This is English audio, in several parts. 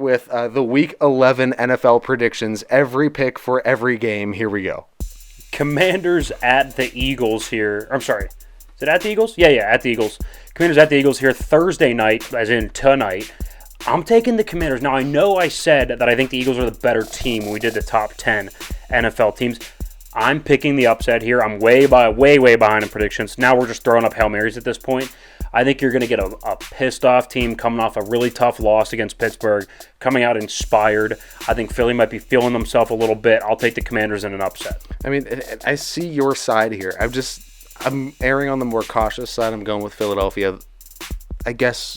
with the Week 11 NFL predictions. Every pick for every game. Here we go. Commanders at the Eagles here. I'm sorry. Is it at the Eagles? Yeah, at the Eagles. Commanders at the Eagles here Thursday night, as in tonight. I'm taking the Commanders. Now, I know I said that I think the Eagles are the better team when we did the top 10 NFL teams. I'm picking the upset here. I'm way behind in predictions. Now we're just throwing up Hail Marys at this point. I think you're going to get a pissed-off team coming off a really tough loss against Pittsburgh, coming out inspired. I think Philly might be feeling themselves a little bit. I'll take the Commanders in an upset. I mean, I see your side here. I'm erring on the more cautious side. I'm going with Philadelphia. I guess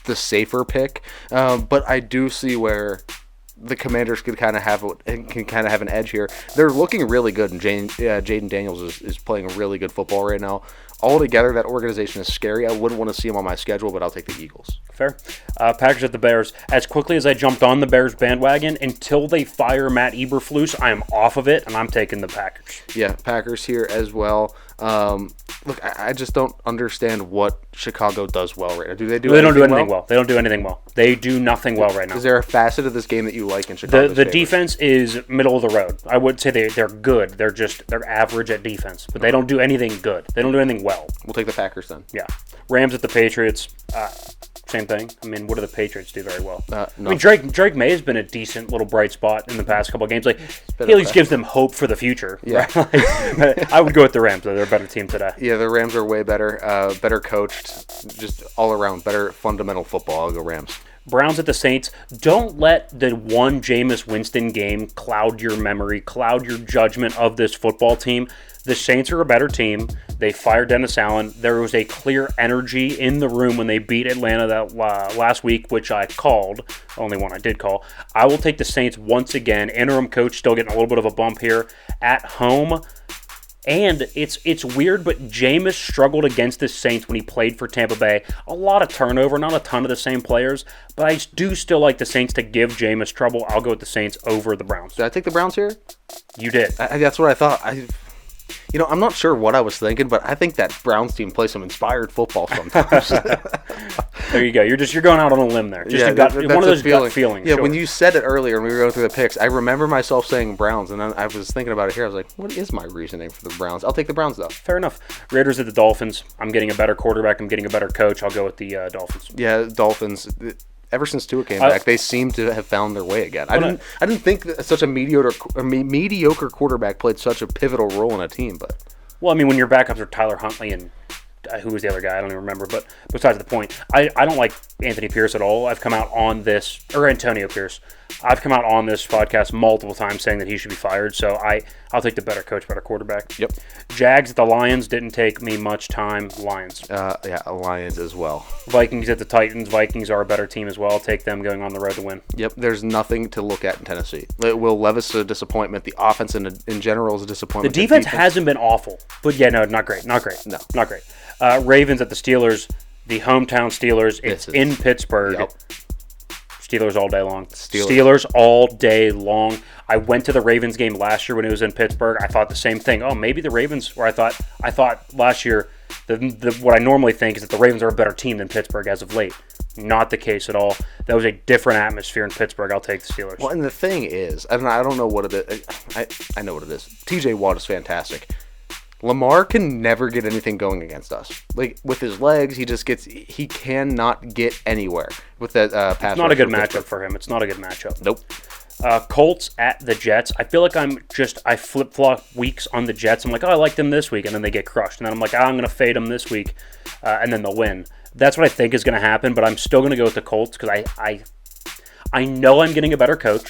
the safer pick, but I do see where the Commanders could kind of have an edge here. They're looking really good, and Jaden Daniels is playing really good football right now. Altogether, that organization is scary. I wouldn't want to see them on my schedule, but I'll take the Eagles. Fair. Packers at the Bears. As quickly as I jumped on the Bears bandwagon, until they fire Matt Eberflus, I am off of it, and I'm taking the Packers. Yeah, Packers here as well. Look, I just don't understand what Chicago does well right now. They don't do anything well? They don't do anything well. They do nothing well right now. Is there a facet of this game that you like in Chicago? The defense is middle of the road. I would say they're good. They're average at defense, but they don't do anything good. They don't do anything well. We'll take the Packers then. Yeah. Rams at the Patriots. Same thing. I mean, what do the Patriots do very well? No. I mean, Drake May has been a decent little bright spot in the past couple of games. Like, he at least gives them hope for the future. Yeah. Right? I would go with the Rams. They're a better team today. Yeah, the Rams are way better. Better coached. Just all around. Better fundamental football. I'll go Rams. Browns at the Saints. Don't let the one Jameis Winston game cloud your memory, cloud your judgment of this football team. The Saints are a better team. They fired Dennis Allen. There was a clear energy in the room when they beat Atlanta that last week, which I called. Only one I did call. I will take the Saints once again. Interim coach still getting a little bit of a bump here at home. And it's weird, but Jameis struggled against the Saints when he played for Tampa Bay. A lot of turnover, not a ton of the same players, but I do still like the Saints to give Jameis trouble. I'll go with the Saints over the Browns. Did I take the Browns here? You did. That's what I thought. I'm not sure what I was thinking, but I think that Browns team plays some inspired football sometimes. There you go. You're going out on a limb there. Just one of those gut feelings. Yeah, sure. When you said it earlier when we were going through the picks, I remember myself saying Browns, and then I was thinking about it here. I was like, what is my reasoning for the Browns? I'll take the Browns, though. Fair enough. Raiders at the Dolphins. I'm getting a better quarterback. I'm getting a better coach. I'll go with the Dolphins. Yeah, Dolphins. Ever since Tua came back, they seem to have found their way again. I didn't think that such a mediocre quarterback played such a pivotal role in a team, but. Well, I mean, when your backups are Tyler Huntley and who was the other guy? I don't even remember. But besides the point, I don't like Anthony Pierce at all. I've come out on this, or Antonio Pierce. I've come out on this podcast multiple times saying that he should be fired. So I'll take the better coach, better quarterback. Yep. Jags at the Lions didn't take me much time. Lions. Lions as well. Vikings at the Titans. Vikings are a better team as well. I'll take them going on the road to win. Yep. There's nothing to look at in Tennessee. Will Levis is a disappointment. The offense in general is a disappointment. The defense hasn't been awful, but yeah, no, not great. No, not great. Ravens at the Steelers. The hometown Steelers. It's in Pittsburgh. Yep. Steelers all day long. Steelers all day long. I went to the Ravens game last year when it was in Pittsburgh. I thought the same thing. Oh, maybe the Ravens. Or I thought last year. What I normally think is that the Ravens are a better team than Pittsburgh as of late. Not the case at all. That was a different atmosphere in Pittsburgh. I'll take the Steelers. Well, and the thing is, I don't know what it is. I know what it is. TJ Watt is fantastic. Lamar can never get anything going against us. Like, with his legs, he cannot get anywhere with that pass. It's not a good matchup for him. It's not a good matchup. Nope. Colts at the Jets. I feel like I flip-flop weeks on the Jets. I'm like, I like them this week, and then they get crushed. And then I'm like, I'm going to fade them this week, and then they'll win. That's what I think is going to happen, but I'm still going to go with the Colts because I know I'm getting a better coach.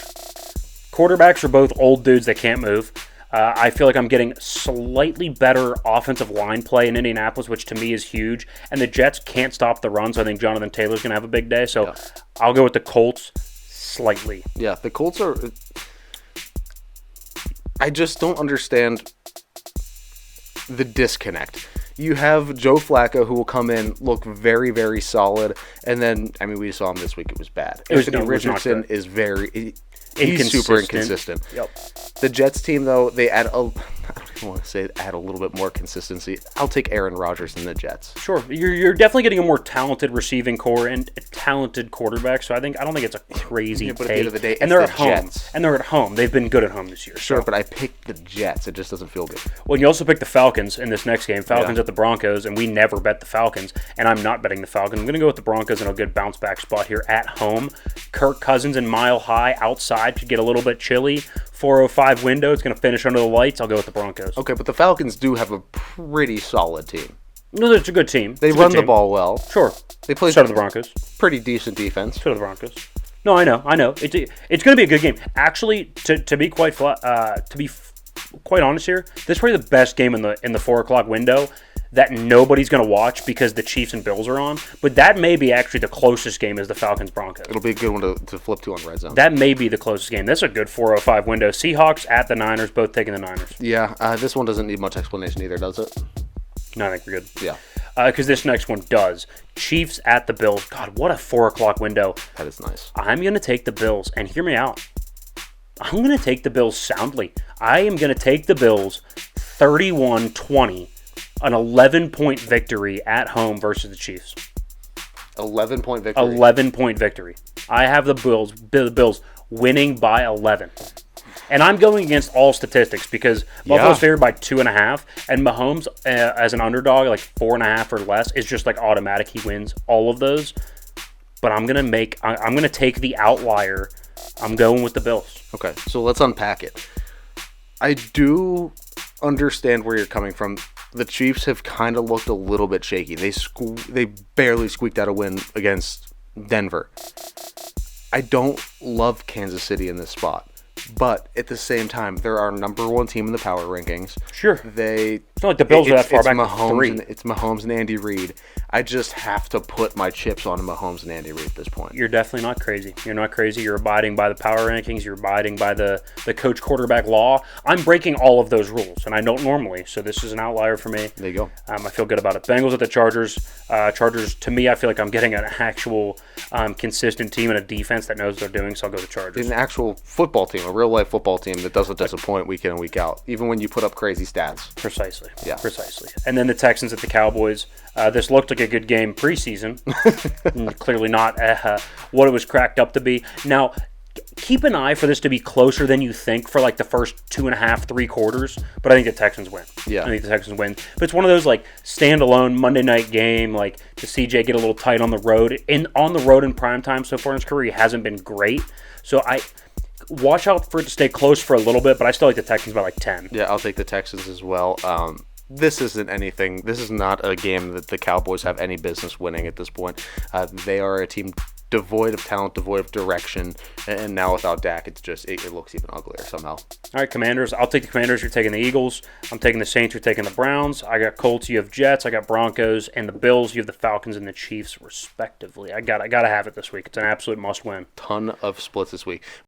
Quarterbacks are both old dudes that can't move. I feel like I'm getting slightly better offensive line play in Indianapolis, which to me is huge. And the Jets can't stop the run, so I think Jonathan Taylor's going to have a big day. So I'll go with the Colts slightly. Yeah, the Colts are... I just don't understand the disconnect. You have Joe Flacco, who will come in, look very, very solid, and then, I mean, we saw him this week, it was bad. Anthony Richardson is very... He's super inconsistent. Yep. The Jets team, though, they add a... I don't even want to say add a little bit more consistency, I'll take Aaron Rodgers and the Jets. Sure, you're definitely getting a more talented receiving core and a talented quarterback. So I don't think it's a crazy but at the take. end of the day, and they're it's at the home. Jets. And they're at home. They've been good at home this year. Sure, so. but I picked the Jets. It just doesn't feel good. Well, you also picked the Falcons in this next game. Falcons at the Broncos, and we never bet the Falcons. And I'm not betting the Falcons. I'm going to go with the Broncos in a good bounce back spot here at home. Kirk Cousins and Mile High outside should get a little bit chilly. 4:05 window. It's going to finish under the lights. I'll go with the Broncos. Okay, but the Falcons do have a pretty solid team. No, it's a good team. They run the ball well. Sure. They play So do the Broncos. pretty decent defense. So do the Broncos. No, I know. It's going to be a good game. Actually, to be quite quite honest here, this is probably the best game in the 4:00 window that nobody's going to watch because the Chiefs and Bills are on. But that may be actually the closest game is the Falcons Broncos. It'll be a good one to flip to on Red Zone. That may be the closest game. That's a good 4:05 window. Seahawks at the Niners, both taking the Niners. Yeah, this one doesn't need much explanation either, does it? No, I think we're good. Yeah. Because this next one does. Chiefs at the Bills. God, what a 4:00 window. That is nice. I'm going to take the Bills, and hear me out. I'm going to take the Bills soundly. I am going to take the Bills 31-20, an 11-point victory at home versus the Chiefs. 11-point victory. 11-point victory. I have the Bills winning by 11. And I'm going against all statistics because Buffalo's favored by 2.5, and Mahomes as an underdog, like 4.5 or less, is just like automatic. He wins all of those. But I'm gonna take the outlier. I'm going with the Bills. Okay, so let's unpack it. I do understand where you're coming from. The Chiefs have kind of looked a little bit shaky. They barely squeaked out a win against Denver. I don't love Kansas City in this spot. But at the same time, they're our number one team in the power rankings. Sure. It's not like the Bills are that far back. It's Mahomes and Andy Reid. I just have to put my chips on Mahomes and Andy Reid at this point. You're definitely not crazy. You're not crazy. You're abiding by the power rankings. You're abiding by the coach quarterback law. I'm breaking all of those rules, and I don't normally. So this is an outlier for me. There you go. I feel good about it. Bengals at the Chargers. Chargers, to me, I feel like I'm getting an actual consistent team and a defense that knows what they're doing, so I'll go with the Chargers. An actual football team, a real-life football team that doesn't disappoint week in and week out, even when you put up crazy stats. Precisely. Yeah. Precisely. And then the Texans at the Cowboys. This looked like a good game preseason. Clearly not what it was cracked up to be. Now, keep an eye for this to be closer than you think for like the first 2.5, 3 quarters. But I think the Texans win. Yeah. I think the Texans win. But it's one of those like standalone Monday night game, like to CJ get a little tight on the road. On the road in primetime so far in his career, he hasn't been great. So I watch out for it to stay close for a little bit, but I still like the Texans by like 10. Yeah, I'll take the Texans as well. This isn't anything. This is not a game that the Cowboys have any business winning at this point. They are a team devoid of talent, devoid of direction, and now without Dak, it looks even uglier somehow. All right, Commanders. I'll take the Commanders. You're taking the Eagles. I'm taking the Saints. You're taking the Browns. I got Colts. You have Jets. I got Broncos and the Bills. You have the Falcons and the Chiefs, respectively. I got to have it this week. It's an absolute must-win. Ton of splits this week.